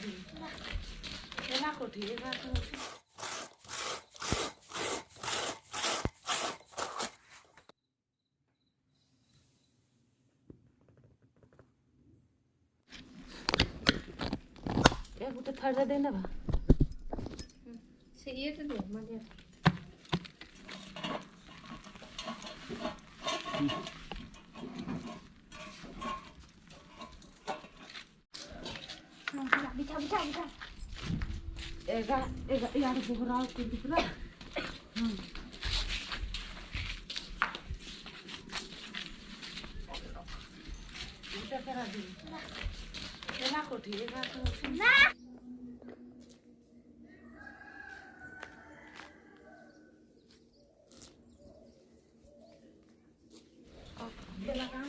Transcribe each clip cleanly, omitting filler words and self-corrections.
দি এলা কোঠি এবার তো এ গুতে থাড়া দে না বা সে ইয়েটা দে মানে बिठा बिठा बिठा एगा एगा यार बोहराव को दिखरा बिठा करा दी एला कोठी एगा तो ना एला काम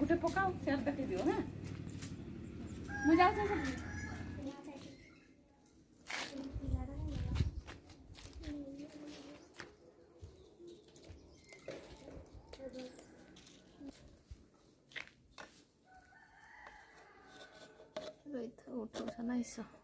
गुटे पकाओ शेयर करके दियो हां मुझे आसे सब रोहित उठो सनाइसो